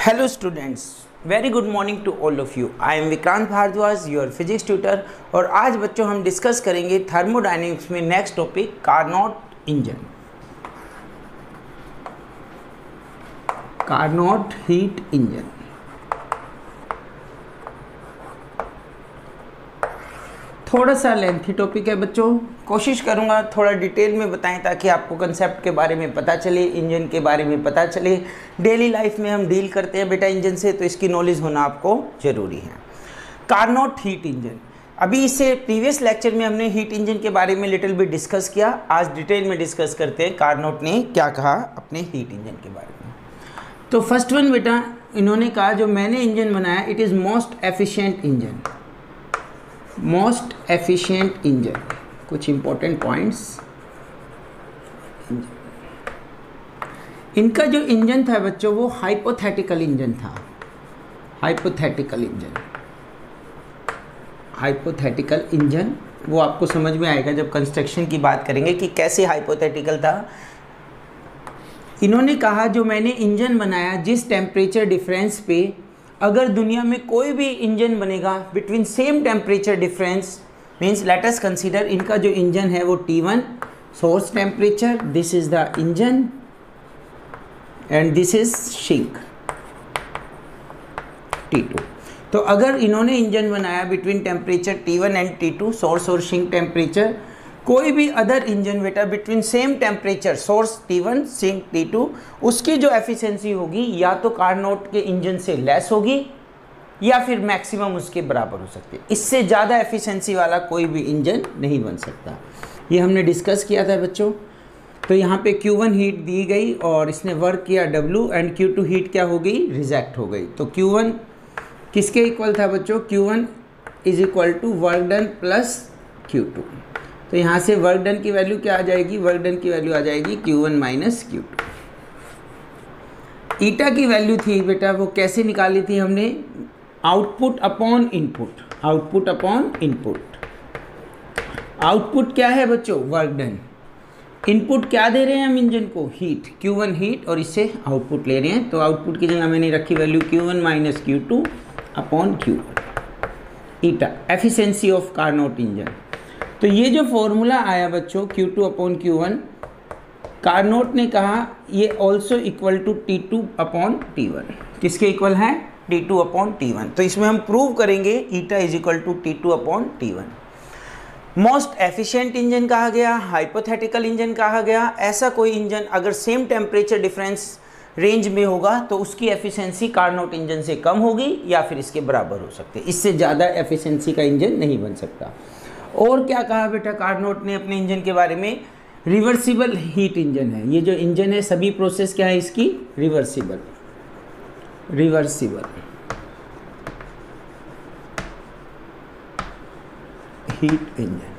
Hello students, very good morning to all of you. I am Vikrant Bharadwaj, your physics tutor. और आज बच्चों हम discuss करेंगे थर्मोडायनेमिक्स में next topic Carnot engine, Carnot heat engine. थोड़ा सा लेंथी टॉपिक है बच्चों, कोशिश करूंगा थोड़ा डिटेल में बताएं ताकि आपको कंसेप्ट के बारे में पता चले, इंजन के बारे में पता चले। डेली लाइफ में हम डील करते हैं बेटा इंजन से, तो इसकी नॉलेज होना आपको ज़रूरी है। कार्नोट हीट इंजन, अभी इससे प्रीवियस लेक्चर में हमने हीट इंजन के बारे में लिटिल बिट डिस्कस किया। आज डिटेल में डिस्कस करते हैं कार्नोट ने क्या कहा अपने हीट इंजन के बारे में। तो फर्स्ट वन बेटा, इन्होंने कहा जो मैंने इंजन बनाया it is most efficient engine, most efficient engine. कुछ इंपॉर्टेंट पॉइंट्स, इनका जो इंजन था बच्चों वो हाइपोथेटिकल इंजन था। हाइपोथेटिकल इंजन, हाइपोथेटिकल इंजन वो आपको समझ में आएगा जब कंस्ट्रक्शन की बात करेंगे कि कैसे हाइपोथेटिकल था। इन्होंने कहा जो मैंने इंजन बनाया जिस टेम्परेचर डिफरेंस पे अगर दुनिया में कोई भी इंजन बनेगा between same temperature difference, means let us consider इनका जो इंजन है वो T1 source temperature, this is the engine and this is sink T2। तो अगर इन्होंने इंजन बनाया between temperature T1 and T2 source और सिंक टेम्परेचर, कोई भी अदर इंजन बेटा between same temperature source T1 sink T2, उसकी जो एफिशिएंसी होगी या तो कार्नोट के इंजन से लेस होगी या फिर मैक्सिमम उसके बराबर हो सकती है। इससे ज़्यादा एफिशिएंसी वाला कोई भी इंजन नहीं बन सकता। ये हमने डिस्कस किया था बच्चों। तो यहाँ पे Q1 हीट दी गई और इसने वर्क किया W एंड Q2 हीट क्या हो गई, रिजेक्ट हो गई। तो Q1 किसके इक्वल था बच्चों, Q1 is equal to work done plus Q2। तो यहाँ से वर्क डन की वैल्यू क्या आ जाएगी, वर्क डन की वैल्यू आ जाएगी Q1 माइनस Q2। ईटा की वैल्यू थी बेटा वो कैसे निकाली थी हमने, output upon input, output upon input. Output क्या है बच्चों, वर्क डन। इनपुट क्या दे रहे हैं हम इंजन को, हीट, Q1 हीट, और इससे आउटपुट ले रहे हैं। तो आउटपुट की जगह मैंने रखी value Q1 minus Q2 upon Q1, eta efficiency of Carnot engine. तो ये जो फॉर्मूला आया बच्चों Q2 अपॉन Q1, कार्नोट ने कहा ये also equal to T2 upon T1। किसके इक्वल है, T2 अपॉन T1। तो इसमें हम प्रूव करेंगे eta is equal to T2 upon T1। Most efficient engine कहा गया, हाइपोथेटिकल इंजन कहा गया। ऐसा कोई इंजन अगर सेम टेम्परेचर डिफरेंस रेंज में होगा तो उसकी एफिशिएंसी कार्नोट इंजन से कम होगी या फिर इसके बराबर हो सकती है। इससे ज़्यादा एफिशिएंसी का इंजन नहीं बन सकता। और क्या कहा बेटा कार्नोट ने अपने इंजन के बारे में, रिवर्सिबल हीट इंजन है। ये जो इंजन है सभी प्रोसेस क्या है इसकी, रिवर्सिबल, रिवर्सिबल हीट इंजन।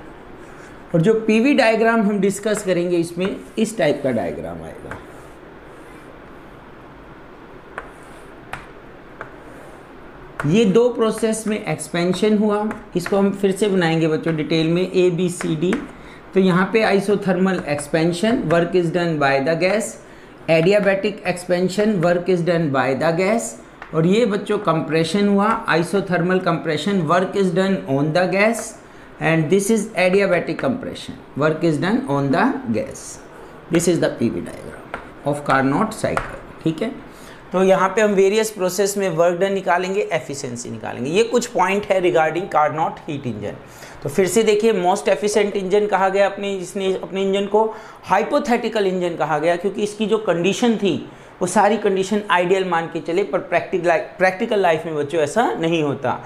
और जो पीवी डायग्राम हम डिस्कस करेंगे इसमें इस टाइप का डायग्राम आएगा। ये दो प्रोसेस में एक्सपेंशन हुआ, इसको हम फिर से बनाएंगे बच्चों डिटेल में, ABCD। तो यहाँ पे isothermal expansion, work is done by the gas, adiabatic expansion, work is done by the gas. और ये बच्चों कंप्रेशन हुआ, isothermal compression, work is done on the gas, and this is adiabatic compression, work is done on the gas. This is the PV diagram of Carnot cycle. ठीक है, तो यहाँ पे हम वेरियस प्रोसेस में वर्क डन निकालेंगे, efficiency निकालेंगे। ये कुछ पॉइंट है रिगार्डिंग कार्नोट हीट इंजन। तो फिर से देखिए, मोस्ट एफिशिएंट इंजन कहा गया अपने, इसने अपने इंजन को हाइपोथेटिकल इंजन कहा गया क्योंकि इसकी जो कंडीशन थी वो सारी कंडीशन आइडियल मान के चले, पर प्रैक्टिकल लाइफ में बच्चों ऐसा नहीं होता।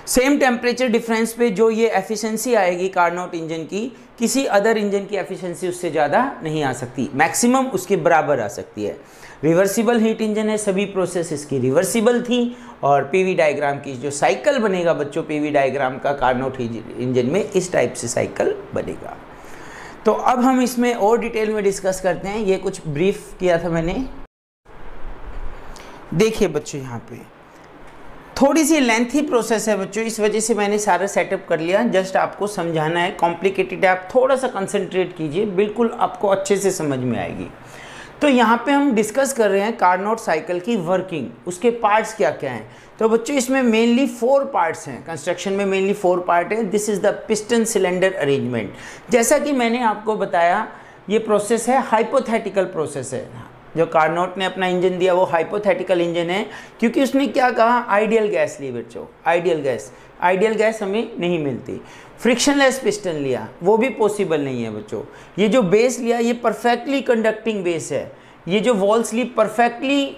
सेम टेम्परेचर डिफरेंस पे जो ये एफिशिएंसी आएगी कार्नोट इंजन की, किसी अदर इंजन की एफिशिएंसी उससे ज़्यादा नहीं आ सकती, मैक्सिमम उसके बराबर आ सकती है। रिवर्सिबल हीट इंजन है, सभी प्रोसेस इसकी रिवर्सिबल थी। और पीवी डायग्राम की जो साइकिल बनेगा बच्चों पीवी डायग्राम का कार्नोट इंजन में इस टाइप से साइकिल बनेगा। तो अब हम इसमें और डिटेल में डिस्कस करते हैं। ये कुछ ब्रीफ किया था मैंने। देखिए बच्चों यहाँ पे थोड़ी सी लेंथी प्रोसेस है बच्चों, इस वजह से मैंने सारा सेटअप कर लिया, जस्ट आपको समझाना है। कॉम्प्लिकेटेड है, आप थोड़ा सा कंसंट्रेट कीजिए, बिल्कुल आपको अच्छे से समझ में आएगी। तो यहाँ पे हम डिस्कस कर रहे हैं कार्नोट साइकिल की वर्किंग, उसके पार्ट्स क्या क्या हैं। तो बच्चों इसमें मेनली 4 पार्ट्स हैं, कंस्ट्रक्शन में मेनली 4 पार्ट है। This is the piston cylinder arrangement. जैसा कि मैंने आपको बताया ये प्रोसेस है, हाइपोथेटिकल प्रोसेस है। जो कार्नोट ने अपना इंजन दिया वो हाइपोथेटिकल इंजन है, क्योंकि उसने क्या कहा, आइडियल गैस ली बच्चों, आइडियल गैस हमें नहीं मिलती। फ्रिक्शनलेस पिस्टन लिया, वो भी पॉसिबल नहीं है बच्चों। ये जो बेस लिया ये परफेक्टली कंडक्टिंग बेस है। ये जो वॉल्स ली परफेक्टली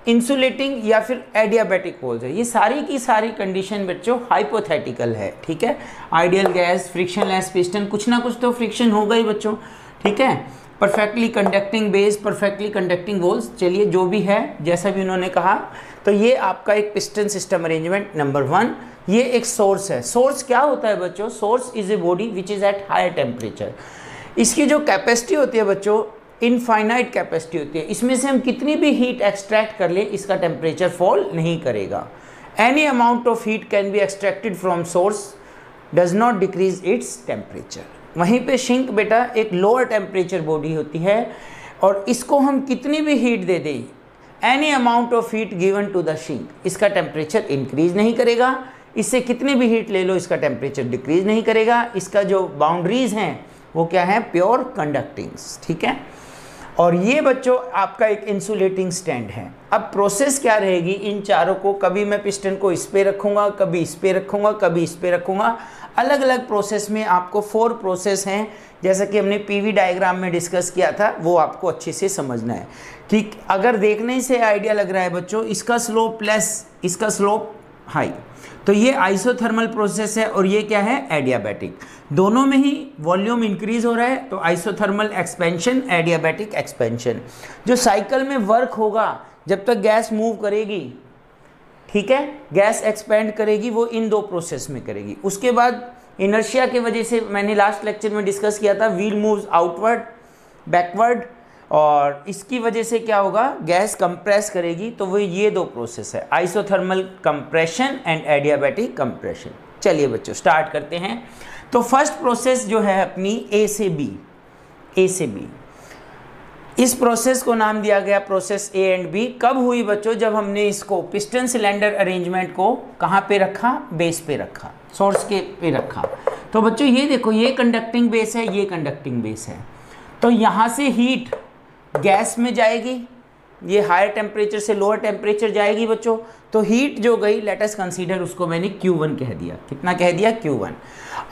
इंसुलेटिंग या फिर एडियाबैटिक वॉल्स है। ये सारी की सारी कंडीशन बच्चों हाइपोथेटिकल है, ठीक है। आइडियल गैस, फ्रिक्शनलेस पिस्टन, कुछ ना कुछ तो फ्रिक्शन होगा ही बच्चों, ठीक है। Perfectly conducting base, perfectly conducting walls, चलिए जो भी है जैसा भी उन्होंने कहा। तो ये आपका एक पिस्टन सिस्टम अरेंजमेंट नंबर 1। ये एक सोर्स है। सोर्स क्या होता है बच्चों, source is a body which is at higher temperature. इसकी जो कैपेसिटी होती है बच्चों, इनफाइनाइट कैपेसिटी होती है। इसमें से हम कितनी भी हीट एक्सट्रैक्ट कर ले इसका टेम्परेचर फॉल नहीं करेगा। Any amount of heat can be extracted from source does not decrease its temperature. वहीं पे सिंक बेटा एक लोअर टेम्परेचर बॉडी होती है, और इसको हम कितनी भी हीट दे दें, any amount of heat given to the sink, इसका टेम्परेचर इंक्रीज नहीं करेगा। इससे कितनी भी हीट ले लो इसका टेम्परेचर डिक्रीज नहीं करेगा। इसका जो बाउंड्रीज हैं वो क्या है, प्योर कंडक्टिंग्स, ठीक है। और ये बच्चों आपका एक इंसुलेटिंग स्टैंड है। अब प्रोसेस क्या रहेगी इन चारों को, कभी मैं पिस्टन को इस पे रखूँगा, कभी इस पे रखूँगा, कभी इस पे रखूँगा। अलग अलग प्रोसेस में आपको 4 प्रोसेस हैं, जैसा कि हमने पीवी डायग्राम में डिस्कस किया था, वो आपको अच्छे से समझना है। ठीक, अगर देखने से आइडिया लग रहा है बच्चों इसका स्लोप लेस, इसका स्लोप हाई, तो ये आइसोथर्मल प्रोसेस है, और ये क्या है, एडियाबैटिक। दोनों में ही वॉल्यूम इंक्रीज हो रहा है, तो आइसोथर्मल एक्सपेंशन, एडियाबैटिक एक्सपेंशन। जो साइकिल में वर्क होगा जब तक गैस मूव करेगी, ठीक है, गैस एक्सपेंड करेगी, वो इन 2 प्रोसेस में करेगी। उसके बाद इनर्शिया की वजह से, मैंने लास्ट लेक्चर में डिस्कस किया था, व्हील मूव्स आउटवर्ड, बैकवर्ड, और इसकी वजह से क्या होगा, गैस कंप्रेस करेगी। तो वो ये 2 प्रोसेस है, isothermal compression and adiabatic compression. चलिए बच्चों स्टार्ट करते हैं। तो फर्स्ट प्रोसेस जो है अपनी ए से बी, इस प्रोसेस को नाम दिया गया प्रोसेस ए एंड बी। कब हुई बच्चों, जब हमने इसको पिस्टन सिलेंडर अरेंजमेंट को कहाँ पे रखा, बेस पे रखा, सोर्स के पे रखा। तो बच्चों ये देखो, ये कंडक्टिंग बेस है, ये कंडक्टिंग बेस है। तो यहाँ से हीट गैस में जाएगी, ये हायर टेम्परेचर से लोअर टेम्परेचर जाएगी बच्चों। तो हीट जो गई, लेट अस कंसीडर, उसको मैंने Q1 कह दिया। कितना कह दिया, Q1।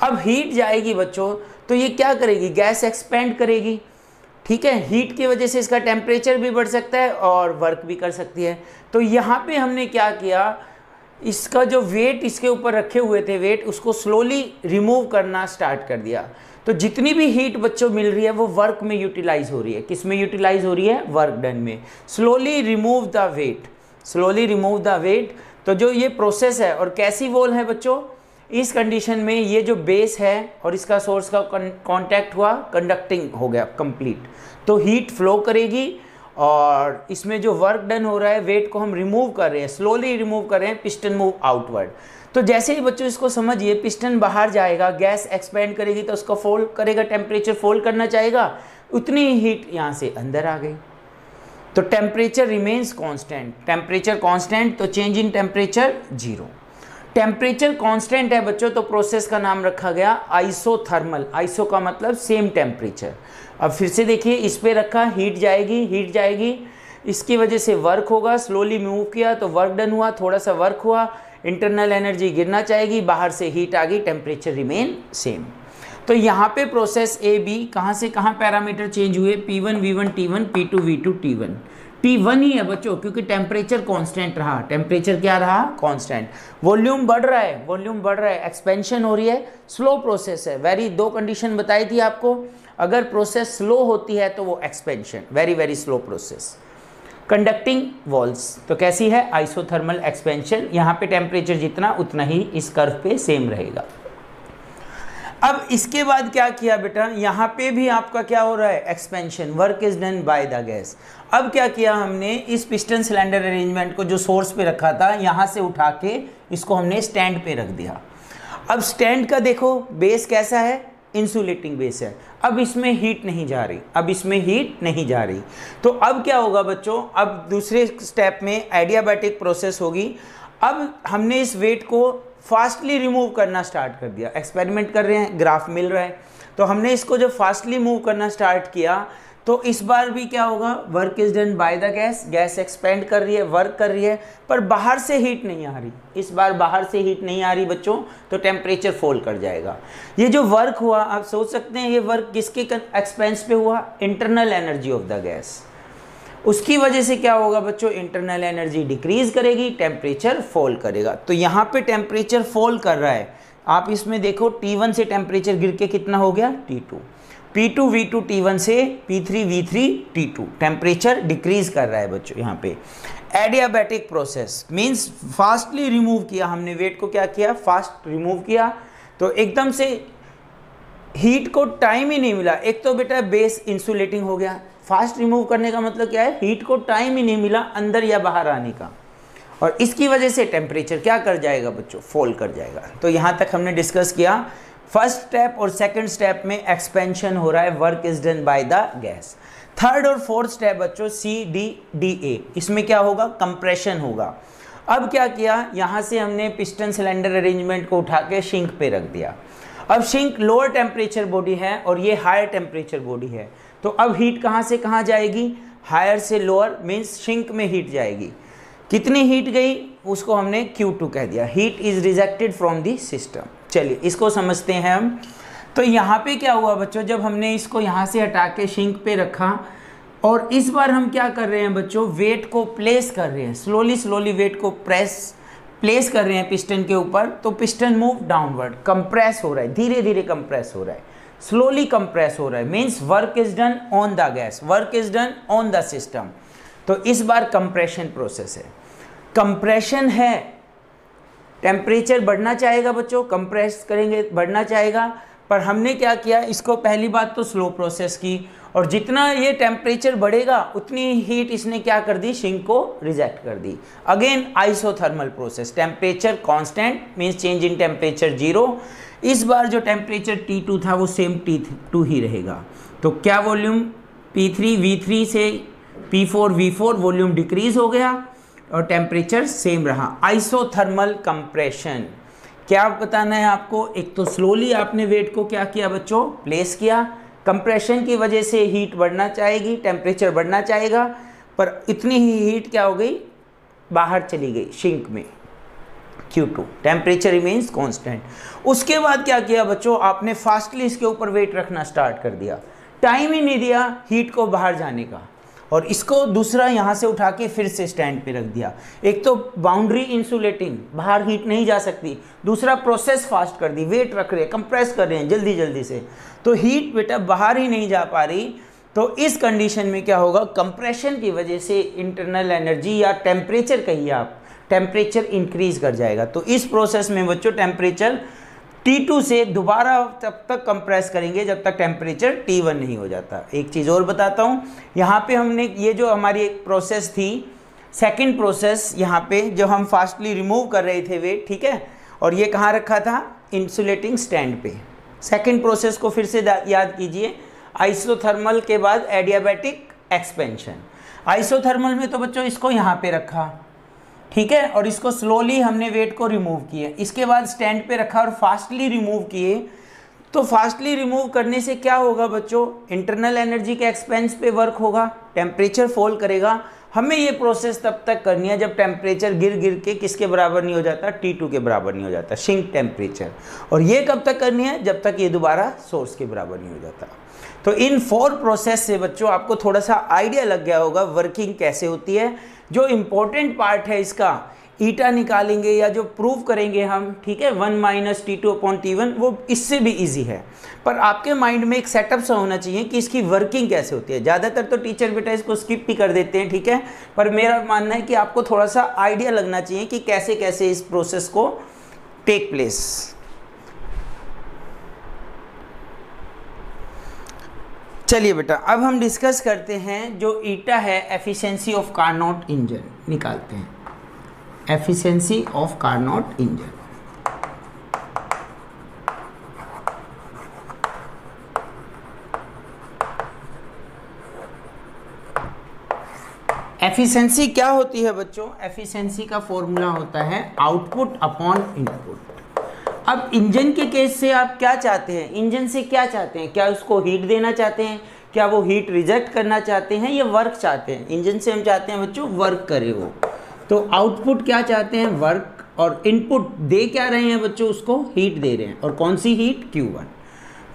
अब हीट जाएगी बच्चों, तो ये क्या करेगी, गैस एक्सपेंड करेगी, ठीक है। हीट की वजह से इसका टेम्परेचर भी बढ़ सकता है और वर्क भी कर सकती है। तो यहाँ पे हमने क्या किया, इसका जो वेट इसके ऊपर रखे हुए थे, वेट उसको स्लोली रिमूव करना स्टार्ट कर दिया। तो जितनी भी हीट बच्चों मिल रही है वो वर्क में यूटिलाइज हो रही है। किस में यूटिलाइज हो रही है, वर्क डन में। Slowly remove the weight, slowly remove the weight. तो जो ये प्रोसेस है, और कैसी वॉल है बच्चों, इस कंडीशन में ये जो बेस है और इसका सोर्स का कांटेक्ट हुआ, कंडक्टिंग हो गया कंप्लीट। तो हीट फ्लो करेगी, और इसमें जो वर्क डन हो रहा है, वेट को हम रिमूव कर रहे हैं, स्लोली रिमूव कर रहे हैं, पिस्टन मूव आउटवर्ड। तो जैसे ही बच्चों इसको समझिए, पिस्टन बाहर जाएगा, गैस एक्सपेंड करेगी, तो उसका फोल्ड करेगा, टेम्परेचर फोल्ड करना चाहेगा, उतनी ही हीट यहाँ से अंदर आ गई। तो temperature remains constant, temperature constant, तो change in temperature 0। Temperature constant है बच्चों, तो प्रोसेस का नाम रखा गया आइसोथर्मल। आइसो का मतलब सेम टेम्परेचर। अब फिर से देखिए, इस पे रखा, हीट जाएगी, इसकी वजह से वर्क होगा, स्लोली मूव किया तो वर्क डन हुआ, थोड़ा सा वर्क हुआ, इंटरनल एनर्जी गिरना चाहेगी, बाहर से हीट आ गई, टेम्परेचर रिमेन सेम। तो यहाँ पे प्रोसेस ए बी, कहाँ से कहाँ पैरामीटर चेंज हुए, P1 V1 T1, P2 V2 T1। T1 ही है बच्चों, क्योंकि टेम्परेचर कांस्टेंट रहा। टेम्परेचर क्या रहा, कांस्टेंट। वॉल्यूम बढ़ रहा है, एक्सपेंशन हो रही है, स्लो प्रोसेस है। वेरी 2 कंडीशन बताई थी आपको, अगर प्रोसेस स्लो होती है तो वो expansion, very slow process. Conducting walls, तो कैसी है, आइसोथर्मल एक्सपेंशन। यहाँ पे टेम्परेचर जितना उतना ही इस कर्व पे सेम रहेगा। अब इसके बाद क्या किया बेटा, यहाँ पे भी आपका क्या हो रहा है, expansion, work is done by the gas. अब क्या किया हमने, इस पिस्टन सिलेंडर अरेंजमेंट को जो सोर्स पे रखा था, यहाँ से उठा के इसको हमने स्टैंड पे रख दिया। अब स्टैंड का देखो बेस कैसा है, इंसुलेटिंग बेस है, अब इसमें हीट नहीं जा रही, अब इसमें हीट नहीं जा रही। तो अब क्या होगा बच्चों, अब दूसरे स्टेप में एडियाबैटिक प्रोसेस होगी। अब हमने इस वेट को फास्टली रिमूव करना स्टार्ट कर दिया, एक्सपेरिमेंट कर रहे हैं, ग्राफ मिल रहा है, तो हमने इसको जब फास्टली मूव करना स्टार्ट किया तो इस बार भी क्या होगा, work is done by the gas, gas expand कर रही है, वर्क कर रही है, पर बाहर से हीट नहीं आ रही, इस बार बाहर से हीट नहीं आ रही बच्चों, तो टेम्परेचर फॉल कर जाएगा। ये जो वर्क हुआ, आप सोच सकते हैं ये वर्क किसके एक्सपेंस पे हुआ, internal energy of the gas, उसकी वजह से क्या होगा बच्चों, इंटरनल एनर्जी डिक्रीज करेगी, टेम्परेचर फॉल करेगा। तो यहाँ पे टेम्परेचर फॉल कर रहा है, आप इसमें देखो T1 से टेम्परेचर गिर के कितना हो गया, T2, P2 V2 T1 से P3 V3 T2, temperature decrease कर रहा है बच्चों। यहाँ पे adiabatic process means fastly remove किया हमने वेट को, क्या किया, फास्ट रिमूव किया, तो एकदम से हीट को टाइम ही नहीं मिला। एक तो बेटा बेस इंसुलेटिंग हो गया, फास्ट रिमूव करने का मतलब क्या है, हीट को टाइम ही नहीं मिला अंदर या बाहर आने का, और इसकी वजह से टेम्परेचर क्या कर जाएगा बच्चों, फॉल कर जाएगा। तो यहाँ तक हमने डिस्कस किया, फर्स्ट स्टेप और सेकंड स्टेप में एक्सपेंशन हो रहा है, work is done by the gas. Third और फोर्थ स्टेप बच्चों CDDA, इसमें क्या होगा, कंप्रेशन होगा। अब क्या किया, यहाँ से हमने पिस्टन सिलेंडर अरेंजमेंट को उठा के शिंक पे रख दिया। अब शिंक लोअर टेम्परेचर बॉडी है और ये हायर टेम्परेचर बॉडी है, तो अब हीट कहाँ से कहाँ जाएगी, हायर से लोअर, मीन्स शिंक में हीट जाएगी। कितनी हीट गई उसको हमने Q2 कह दिया, heat is rejected from the system. चलिए इसको समझते हैं हम। तो यहाँ पे क्या हुआ बच्चों, जब हमने इसको यहाँ से हटा के शिंक पे रखा, और इस बार हम क्या कर रहे हैं बच्चों, वेट को प्लेस कर रहे हैं, स्लोली वेट को प्लेस कर रहे हैं पिस्टन के ऊपर, तो पिस्टन मूव डाउनवर्ड, कंप्रेस हो रहा है, धीरे धीरे कंप्रेस हो रहा है, स्लोली कंप्रेस हो रहा है, means work is done on the gas, work is done on the system. तो इस बार कंप्रेशन प्रोसेस है, कंप्रेशन है, टेम्परेचर बढ़ना चाहेगा बच्चों, कंप्रेस करेंगे बढ़ना चाहेगा, पर हमने क्या किया, इसको पहली बात तो स्लो प्रोसेस की, और जितना ये टेम्परेचर बढ़ेगा उतनी हीट इसने क्या कर दी, शिंक को रिजेक्ट कर दी। Again isothermal process, temperature constant means change in temperature 0। इस बार जो टेम्परेचर T2 था वो सेम T2 ही रहेगा, तो क्या वॉल्यूम P3 V3 से P4 V4 वॉल्यूम डिक्रीज हो गया और टेम्परेचर सेम रहा। आइसोथर्मल कंप्रेशन, क्या बताना है आपको, एक तो स्लोली आपने वेट को क्या किया बच्चों, प्लेस किया, कंप्रेशन की वजह से हीट बढ़ना चाहेगी, टेम्परेचर बढ़ना चाहेगा, पर इतनी ही हीट क्या हो गई, बाहर चली गई शिंक में, Q2, टेम्परेचर रिमेन्स कांस्टेंट। उसके बाद क्या किया बच्चों, आपने फास्टली इसके ऊपर वेट रखना स्टार्ट कर दिया, टाइम ही नहीं दिया हीट को बाहर जाने का, और इसको दूसरा यहाँ से उठा के फिर से स्टैंड पे रख दिया। एक तो बाउंड्री इंसुलेटिंग, बाहर हीट नहीं जा सकती, दूसरा प्रोसेस फास्ट कर दी, वेट रख रहे हैं, कंप्रेस कर रहे हैं जल्दी से, तो हीट बेटा बाहर ही नहीं जा पा रही। तो इस कंडीशन में क्या होगा, कंप्रेशन की वजह से इंटरनल एनर्जी या टेम्परेचर कहिए आप, टेम्परेचर इंक्रीज कर जाएगा। तो इस प्रोसेस में बच्चों टेम्परेचर T2 से दोबारा तब तक कंप्रेस करेंगे जब तक टेम्परेचर T1 नहीं हो जाता। एक चीज़ और बताता हूँ, यहाँ पे हमने ये जो हमारी एक प्रोसेस थी, सेकंड प्रोसेस, यहाँ पे जो हम फास्टली रिमूव कर रहे थे वेट, ठीक है, और ये कहाँ रखा था, इंसुलेटिंग स्टैंड पे। सेकंड प्रोसेस को फिर से याद कीजिए, आइसोथर्मल के बाद एडियाबैटिक एक्सपेंशन। आइसोथर्मल में तो बच्चों इसको यहाँ पे रखा, ठीक है, और इसको स्लोली हमने वेट को रिमूव किया, इसके बाद स्टैंड पे रखा और फास्टली रिमूव किए। तो फास्टली रिमूव करने से क्या होगा बच्चों, इंटरनल एनर्जी के एक्सपेंस पे वर्क होगा, टेम्परेचर फॉल करेगा। हमें ये प्रोसेस तब तक करनी है जब टेम्परेचर गिर के किसके बराबर नहीं हो जाता, T2 के बराबर नहीं हो जाता, शिंक टेम्परेचर। और ये कब तक करनी है, जब तक ये दोबारा सोर्स के बराबर नहीं हो जाता। तो इन 4 प्रोसेस से बच्चों आपको थोड़ा सा आइडिया लग गया होगा वर्किंग कैसे होती है। जो इम्पोर्टेंट पार्ट है इसका, ईटा निकालेंगे या जो प्रूव करेंगे हम, ठीक है, 1 - T2/T1, वो इससे भी इजी है, पर आपके माइंड में एक सेटअप सा होना चाहिए कि इसकी वर्किंग कैसे होती है। ज़्यादातर तो टीचर बेटा इसको स्किप भी कर देते हैं, ठीक है, पर मेरा मानना है कि आपको थोड़ा सा आइडिया लगना चाहिए कि कैसे कैसे इस प्रोसेस को टेक प्लेस। चलिए बेटा अब हम डिस्कस करते हैं जो ईटा है, एफिशिएंसी ऑफ कार्नोट इंजन निकालते हैं, efficiency of Carnot engine. Efficiency क्या होती है बच्चों? एफिशिएंसी का फॉर्मूला होता है आउटपुट अपॉन इनपुट। अब इंजन के केस से आप क्या चाहते हैं? इंजन से क्या चाहते हैं? क्या उसको हीट देना चाहते हैं? क्या वो हीट रिजेक्ट करना चाहते हैं या वर्क चाहते हैं? इंजन से हम चाहते हैं बच्चों वर्क करे वो। तो आउटपुट क्या चाहते हैं? वर्क। और इनपुट दे क्या रहे हैं बच्चों? उसको हीट दे रहे हैं। और कौन सी हीट? Q1।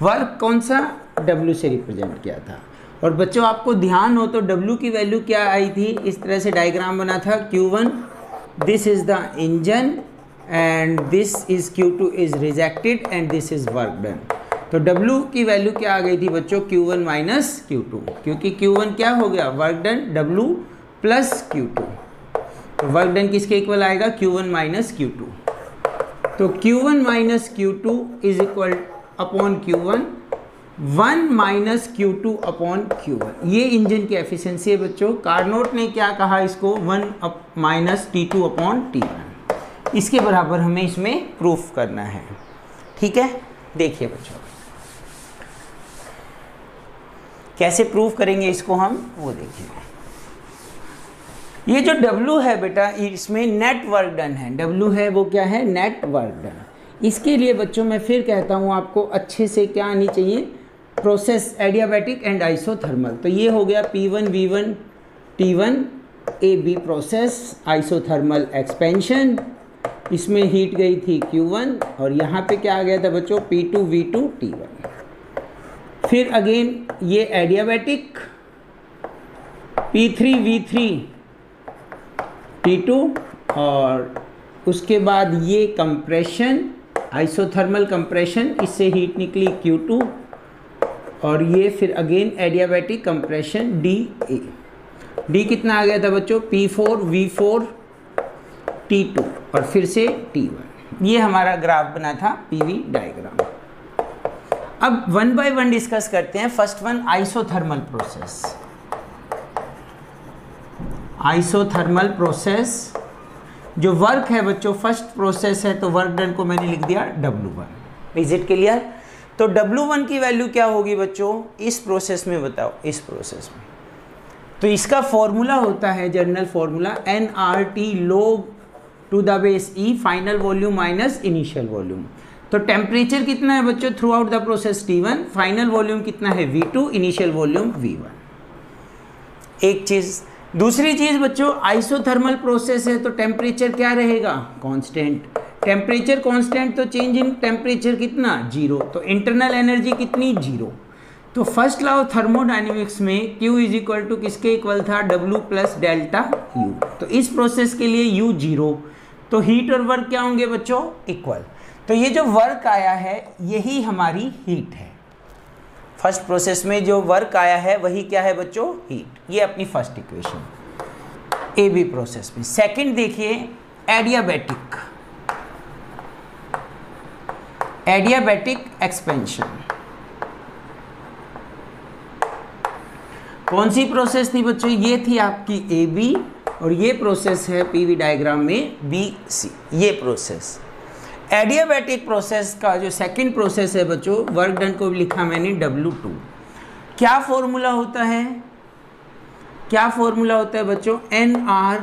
वर्क कौन सा? W से रिप्रेजेंट किया था। और बच्चों आपको ध्यान हो तो W की वैल्यू क्या आई थी? इस तरह से डायग्राम बना था Q1, this is the engine and this is Q2 is rejected and this is work done. तो W की वैल्यू क्या आ गई थी बच्चों? Q1 माइनस Q2, क्योंकि Q1 क्या हो गया? Work done W plus Q2। तो वर्क डन किसके इक्वल आएगा? Q1 minus Q2। तो Q1 minus Q2 is equal upon Q1, 1 minus Q2 upon Q1। ये इंजन की एफिशिएंसी है बच्चों। कार्नोट ने क्या कहा इसको? 1 माइनस T2 अपॉन T1। इसके बराबर हमें इसमें प्रूफ करना है। ठीक है, देखिए बच्चों कैसे प्रूफ करेंगे इसको हम, वो देखिए। ये जो W है बेटा, इसमें नेट वर्क डन है। W है वो क्या है? Net work done. इसके लिए बच्चों मैं फिर कहता हूँ आपको अच्छे से क्या आनी चाहिए? Process adiabatic and isothermal. तो ये हो गया P1 V1 T1 AB process isothermal expansion. इसमें हीट गई थी Q1 और यहाँ पे क्या आ गया था बच्चों? P2 V2 T1। फिर अगेन ये एडियाबैटिक P3 V3 T2 और उसके बाद ये कंप्रेशन आइसोथर्मल कंप्रेशन, इससे हीट निकली Q2 और ये फिर again adiabatic compression DA। D कितना आ गया था बच्चों? P4 V4 T2 और फिर से T1। ये हमारा ग्राफ बना था PV डायग्राम। अब वन बाय वन डिस्कस करते हैं। First one isothermal process. Isothermal process जो वर्क है बच्चों, फर्स्ट प्रोसेस है तो वर्क डन को मैंने लिख दिया W1। Is it clear? तो W1 की वैल्यू क्या होगी बच्चों इस प्रोसेस में? बताओ, इस प्रोसेस में। तो इसका फॉर्मूला होता है, general formula, nRT log to the base E final volume minus initial volume. तो टेम्परेचर कितना है बच्चों throughout the process? T1। Final volume कितना है? V2। Initial volume V1। एक चीज़। दूसरी चीज़ बच्चों, आइसोथर्मल प्रोसेस है तो टेम्परेचर क्या रहेगा? कांस्टेंट। टेम्परेचर कांस्टेंट तो चेंज इन टेम्परेचर कितना? 0। तो इंटरनल एनर्जी कितनी? 0। तो फर्स्ट लॉ ऑफ थर्मोडायनेमिक्स में Q इज इक्वल टू किसके इक्वल था? W plus delta U। तो इस प्रोसेस के लिए U 0। तो हीट और वर्क क्या होंगे बच्चों? इक्वल। तो ये जो वर्क आया है यही हमारी हीट है। फर्स्ट प्रोसेस में जो वर्क आया है वही क्या है बच्चों? हीट। ये अपनी फर्स्ट इक्वेशन AB प्रोसेस में। सेकंड देखिए एडियाबैटिक, एडियाबैटिक एक्सपेंशन। कौन सी प्रोसेस थी बच्चों? ये थी आपकी AB और ये प्रोसेस है PV डायग्राम में BC। ये प्रोसेस एडियाबैटिक प्रोसेस का जो सेकंड प्रोसेस है बच्चों, वर्क डन को लिखा मैंने W2। क्या फॉर्मूला होता है? क्या फॉर्मूला होता है बच्चों? NR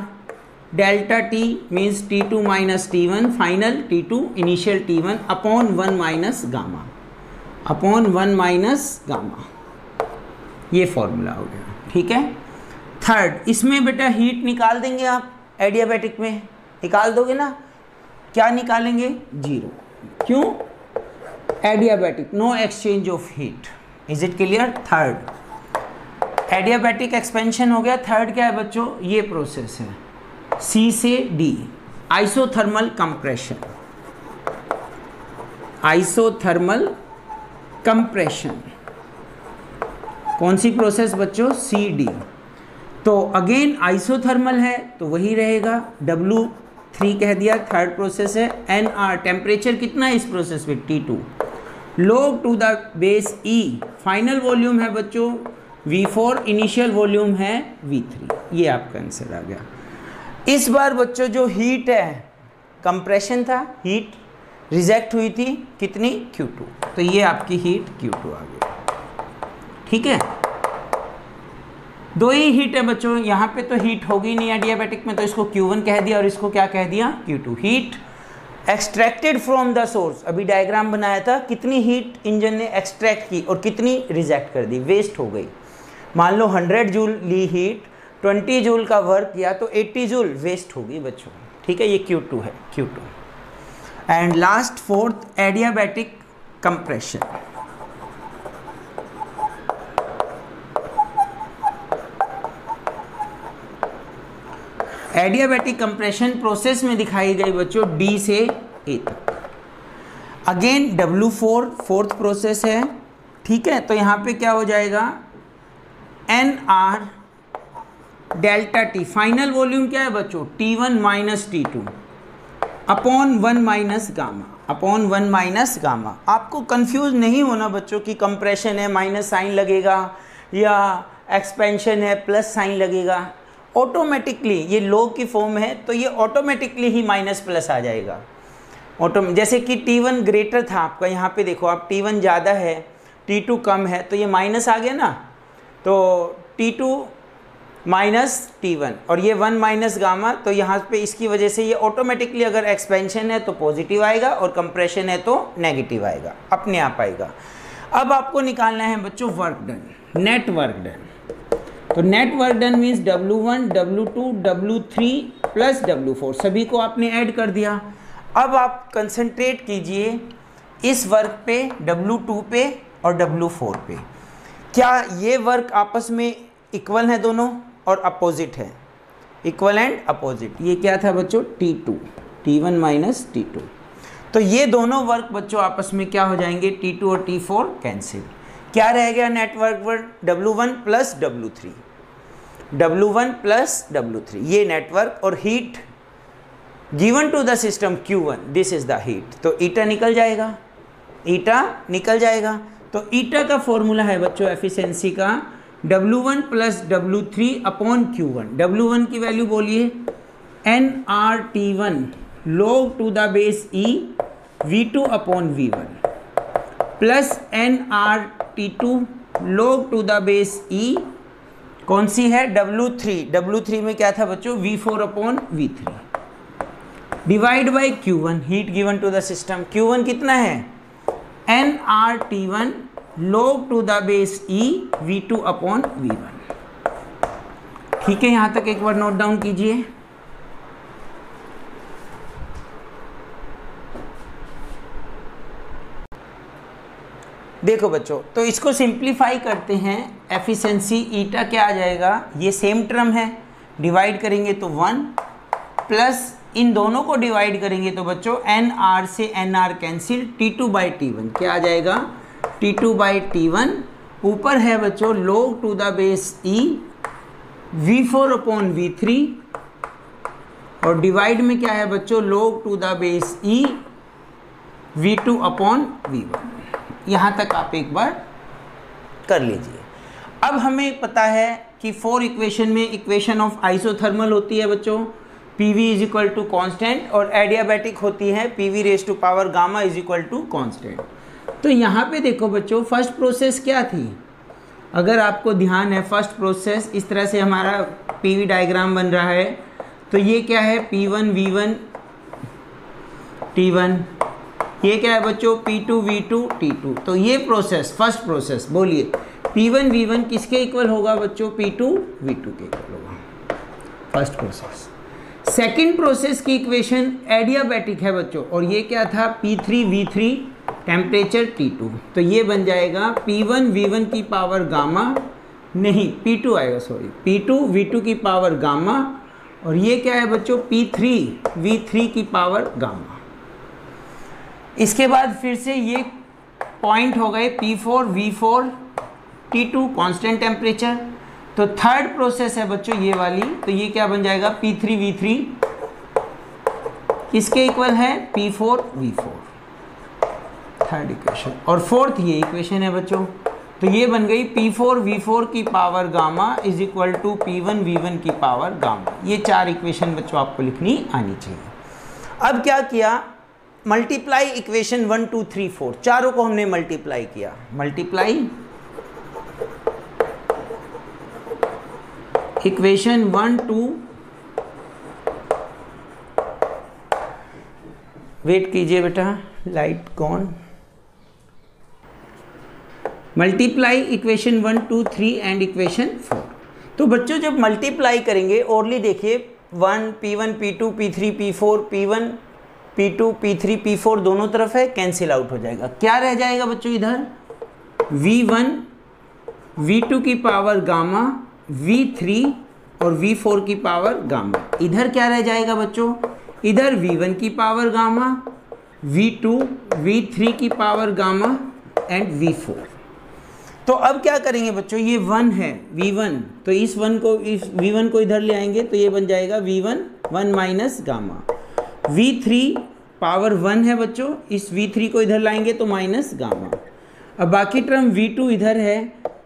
delta T means T2 minus T1 final T2 initial T1 upon 1 minus gamma, upon 1 minus gamma. ये फॉर्मूला हो गया। ठीक है। थर्ड, इसमें बेटा हीट निकाल देंगे आप, एडियाबैटिक में निकाल दोगे ना? क्या निकालेंगे? 0। क्यों? Adiabatic, no exchange of heat. Is it clear? Third adiabatic expansion हो गया। थर्ड क्या है बच्चों? ये प्रोसेस है C से D, isothermal compression. Isothermal compression कौन सी प्रोसेस बच्चों? CD। तो अगेन आइसोथर्मल है तो वही रहेगा, W3 कह दिया। थर्ड प्रोसेस है NR, टेम्परेचर कितना है इस प्रोसेस में? T2। log to the base E, final volume है बच्चों V4, इनिशियल वॉल्यूम है V3। ये आपका आंसर आ गया। इस बार बच्चों जो हीट है, कंप्रेशन था, हीट रिजेक्ट हुई थी कितनी? Q2। तो ये आपकी हीट Q2 आ गई। ठीक है। दो ही हीट है बच्चों, यहाँ पे तो हीट होगी नहीं एडियाबैटिक में, तो इसको Q1 कह दिया और इसको क्या कह दिया, Q2। Heat extracted from the source, अभी डायग्राम बनाया था, कितनी हीट इंजन ने एक्सट्रैक्ट की और कितनी रिजेक्ट कर दी, वेस्ट हो गई। मान लो 100 जूल ली हीट, 20 जूल का वर्क किया तो 80 जूल वेस्ट होगी बच्चों, ठीक है, ये Q2 है, Q2। And last fourth adiabatic compression. Adiabatic compression process में दिखाई गई बच्चों D से A तक। अगेन W4 फोर्थ प्रोसेस है, ठीक है, तो यहाँ पे क्या हो जाएगा, NR delta T, final volume क्या है बच्चों, T1 minus T2 upon 1 minus gamma, upon 1 minus gamma. आपको कंफ्यूज नहीं होना बच्चों कि कंप्रेशन है माइनस साइन लगेगा या एक्सपेंशन है प्लस साइन लगेगा। ऑटोमेटिकली ये लॉग की फॉर्म है तो ये ऑटोमेटिकली ही माइनस प्लस आ जाएगा। जैसे कि T1 ग्रेटर था आपका, यहाँ पे देखो आप T1 ज़्यादा है T2 कम है तो ये माइनस आ गया ना, तो T2 माइनस T1 और ये 1 माइनस गामा, तो यहाँ पे इसकी वजह से ये ऑटोमेटिकली अगर एक्सपेंशन है तो पॉजिटिव आएगा और कंप्रेशन है तो नेगेटिव आएगा, अपने आप आएगा। अब आपको निकालना है बच्चों work done, net work done. तो net work done means W1, W2, W3 plus W4, सभी को आपने ऐड कर दिया। अब आप कंसंट्रेट कीजिए इस वर्क पे, W2 पे और W4 पे। क्या ये वर्क आपस में इक्वल है दोनों और अपोजिट है, इक्वल एंड अपोजिट। ये क्या था बच्चों, T2, T1 माइनस T2। तो ये दोनों वर्क बच्चों आपस में क्या हो जाएंगे, T2 और T4 कैंसिल। क्या रह गया network work, W1 plus W3, W1 plus W3, ये नेटवर्क। और heat given to the system Q1, this is the heat, तो ईटा निकल जाएगा, ईटा निकल जाएगा। तो ईटा का फॉर्मूला है बच्चों एफिशिएंसी का W1 plus W3 upon Q1। W1 की वैल्यू बोलिए nRT1 log to the base E V2 upon V1 plus nRT2 log to the base E, कौन सी है, W3। W3 में क्या था बच्चों, V4 upon V3 divide by Q1, heat given to the system. Q1 कितना है, nRT1 log to the base E V2 upon V1। ठीक है, यहां तक एक बार नोट डाउन कीजिए। देखो बच्चों, तो इसको सिंप्लीफाई करते हैं, एफिशिएंसी ईटा क्या आ जाएगा, ये सेम टर्म है, डिवाइड करेंगे तो 1 प्लस इन दोनों को डिवाइड करेंगे तो बच्चों NR से NR cancel, T2 by T1 क्या आ जाएगा, T2 बाई T1। ऊपर है बच्चों log to the base E V4 upon V3 और डिवाइड में क्या है बच्चों, log to the base E V2 upon V1। यहाँ तक आप एक बार कर लीजिए। अब हमें पता है कि 4 इक्वेशन में इक्वेशन ऑफ आइसोथर्मल होती है बच्चों, PV is equal to constant, और एडियाबैटिक होती है PV raise to power gamma is equal to constant. तो यहाँ पे देखो बच्चों, फर्स्ट प्रोसेस क्या थी, अगर आपको ध्यान है, फर्स्ट प्रोसेस इस तरह से हमारा PV डायग्राम बन रहा है। तो ये क्या है, P1 V1 T1, ये क्या है बच्चों, P2 V2 T2। तो ये प्रोसेस, फर्स्ट प्रोसेस बोलिए P1 V1 किसके इक्वल होगा बच्चों, P2 V2 के इक्वल होगा, फर्स्ट प्रोसेस। सेकंड प्रोसेस की इक्वेशन एडियाबैटिक है बच्चों, और ये क्या था, P3 V3 टेम्परेचर T2। तो ये बन जाएगा P1 V1 की पावर गामा, नहीं P2 आएगा, सॉरी P2 V2 की पावर गामा, और ये क्या है बच्चों, P3 V3 की पावर गामा। इसके बाद फिर से ये पॉइंट हो गए P4 V4 T2 constant temperature. तो थर्ड प्रोसेस है बच्चों ये वाली, तो ये क्या बन जाएगा, P3 V3 किसके इक्वल है, P4 V4, थर्ड इक्वेशन। और फोर्थ ये इक्वेशन है बच्चों, तो ये बन गई P4 V4 की power gamma is equal to P1 V1 की पावर गामा। ये 4 इक्वेशन बच्चों आपको लिखनी आनी चाहिए। अब क्या किया, मल्टीप्लाई इक्वेशन 1 2 3 4, चारों को हमने मल्टीप्लाई किया, मल्टीप्लाई इक्वेशन 1 2, वेट कीजिए बेटा, लाइट कौन, मल्टीप्लाई इक्वेशन 1 2 3 एंड इक्वेशन 4। तो बच्चों जब मल्टीप्लाई करेंगे ओरली देखिए 1 P1 P2 P3 P4 P1 P2 P3 P4 दोनों तरफ है, कैंसिल आउट हो जाएगा। क्या रह जाएगा बच्चों इधर, V1 V2 की पावर गामा, V3 और V4 की पावर गामा। इधर क्या रह जाएगा बच्चों, इधर V1 की पावर गामा, V2 V3 की पावर गामा एंड V4। तो अब क्या करेंगे बच्चों, ये 1 है V1, तो इस V1 को इधर ले आएंगे तो ये बन जाएगा V1 1 minus gamma. V3 power 1 है बच्चों, इस V3 को इधर लाएंगे तो माइनस गामा। अब बाकी टर्म V2 इधर है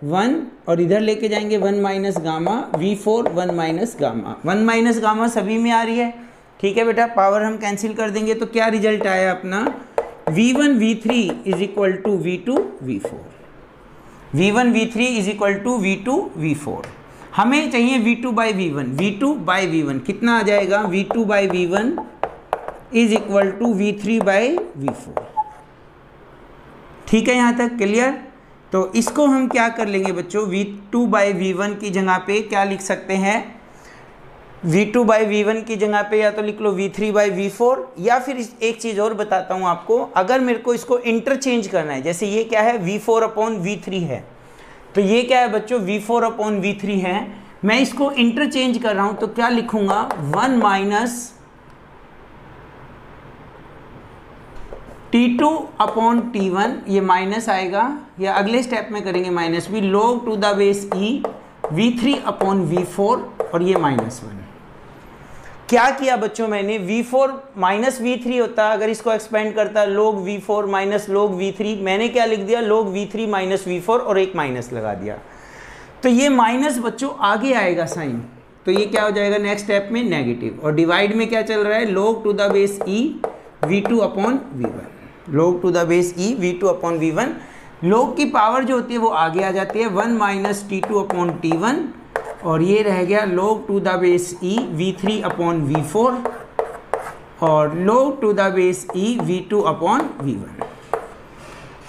1 और इधर लेके जाएंगे 1 minus gamma, V4 1 minus gamma. 1 minus gamma सभी में आ रही है, ठीक है बेटा। पावर हम कैंसिल कर देंगे तो क्या रिजल्ट आया अपना, V1 V3 is equal to V2 V4। V1 V3 is equal to V2 V4। हमें चाहिए V2 by V1, V2 by V1 कितना आ जाएगा, V2 by V1 is equal to V3 by V4। ठीक है, यहाँ तक क्लियर। तो इसको हम क्या कर लेंगे बच्चों, V2 बाई V1 की जगह पे क्या लिख सकते हैं, V2 बाई V1 की जगह पे या तो लिख लो V3 बाई V4, या फिर एक चीज़ और बताता हूँ आपको, अगर मेरे को इसको इंटरचेंज करना है, जैसे ये क्या है V4 अपॉन V3 है, तो ये क्या है बच्चों V4 अपॉन V3 है, मैं इसको इंटरचेंज कर रहा हूँ तो क्या लिखूंगा 1 माइनस T2 अपॉन T1, ये माइनस आएगा या अगले स्टेप में करेंगे माइनस भी, log to the base E V3 upon V4 और ये -1। क्या किया बच्चों मैंने, V4 माइनस V3 होता, अगर इसको एक्सपेंड करता log V4 minus log V3, मैंने क्या लिख दिया log V3 माइनस V4 और एक माइनस लगा दिया। तो ये माइनस बच्चों आगे आएगा साइन, तो ये क्या हो जाएगा नेक्स्ट स्टेप में नेगेटिव। और डिवाइड में क्या चल रहा है, log to the base E V2 upon V1, log to the base E V2 upon V1। log की पावर जो होती है वो आगे आ जाती है 1 माइनस T2 अपॉन T1, और ये रह गया log to the base E V3 upon V4 और log to the base E V2 upon V1।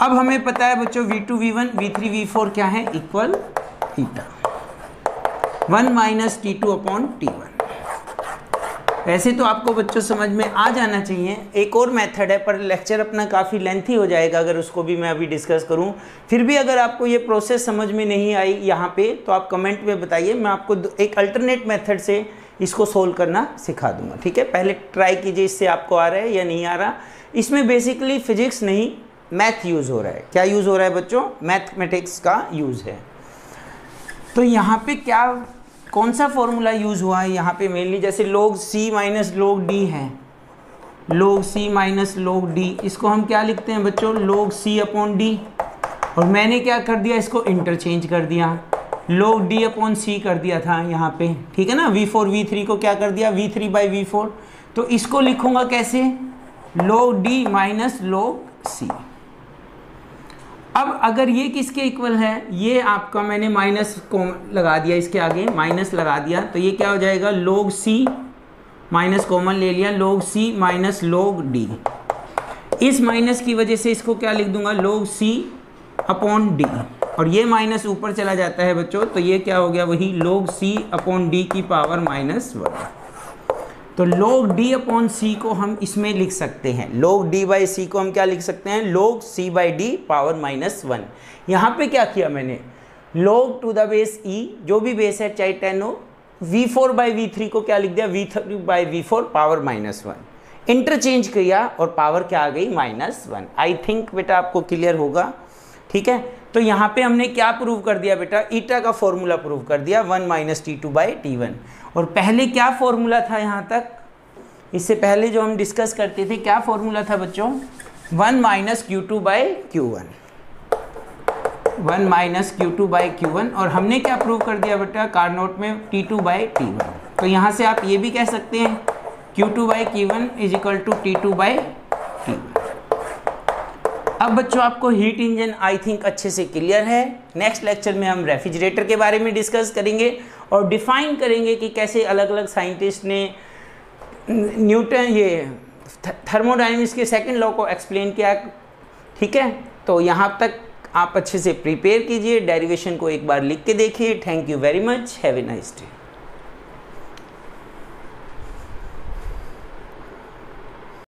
अब हमें पता है बच्चों V2 V1 V3 V4 क्या है, equal theta 1 minus T2 upon T1। ऐसे तो आपको बच्चों समझ में आ जाना चाहिए। एक और मेथड है पर लेक्चर अपना काफ़ी लेंथी हो जाएगा अगर उसको भी मैं अभी डिस्कस करूं। फिर भी अगर आपको ये प्रोसेस समझ में नहीं आई यहाँ पे तो आप कमेंट में बताइए, मैं आपको एक अल्टरनेट मेथड से इसको सोल्व करना सिखा दूंगा। ठीक है, पहले ट्राई कीजिए इससे आपको आ रहा है या नहीं आ रहा। इसमें बेसिकली फिजिक्स नहीं मैथ यूज़ हो रहा है। क्या यूज़ हो रहा है बच्चों, मैथमेटिक्स का यूज़ है। तो यहाँ पे क्या कौन सा फॉर्मूला यूज़ हुआ है यहाँ पे मेनली, जैसे log C minus log D है, log C minus log D, इसको हम क्या लिखते हैं बच्चों log C अपॉन D, और मैंने क्या कर दिया इसको इंटरचेंज कर दिया, log D अपॉन C कर दिया था यहाँ पे। ठीक है ना, V4 V3 को क्या कर दिया V3 बाई V4, तो इसको लिखूंगा कैसे log D minus log C। अब अगर ये किसके इक्वल है, ये आपका मैंने माइनस को लगा दिया, इसके आगे माइनस लगा दिया, तो ये क्या हो जाएगा log C माइनस कॉमन ले लिया log C minus log D। इस माइनस की वजह से इसको क्या लिख दूंगा log C अपॉन D, और ये माइनस ऊपर चला जाता है बच्चों, तो ये क्या हो गया वही log C अपॉन D की पावर -1। तो log D अपॉन C को हम इसमें लिख सकते हैं, log D बाई C को हम क्या लिख सकते हैं log C by D power -1। यहाँ पे क्या किया मैंने log to the base E, जो भी बेस है चाहे 10 हो, V4 बाई V3 को क्या लिख दिया V3 by V4 power -1। Interchange किया और पावर क्या आ गई -1। आई थिंक बेटा आपको क्लियर होगा। ठीक है, तो यहाँ पे हमने क्या प्रूव कर दिया बेटा, ईटा का फॉर्मूला प्रूव कर दिया 1 माइनस T2 बाई T1। और पहले क्या फॉर्मूला था यहाँ तक, इससे पहले जो हम डिस्कस करते थे क्या फॉर्मूला था बच्चों, 1 minus Q2 by Q1, 1 minus Q2 by Q1, और हमने क्या प्रूव कर दिया बेटा कार्नोट में T2 बाई T1। तो यहाँ से आप ये भी कह सकते हैं Q2 by Q1 is equal to T2 by T1। अब बच्चों आपको हीट इंजन आई थिंक अच्छे से क्लियर है। नेक्स्ट लेक्चर में हम रेफ्रिजरेटर के बारे में डिस्कस करेंगे और डिफाइन करेंगे कि कैसे अलग अलग साइंटिस्ट ने न्यूटन ये थर्मोडायनेमिक्स के सेकंड लॉ को एक्सप्लेन किया। ठीक है, तो यहाँ तक आप अच्छे से प्रिपेयर कीजिए, डेरिवेशन को एक बार लिख के देखिए। Thank you very much, have a nice day.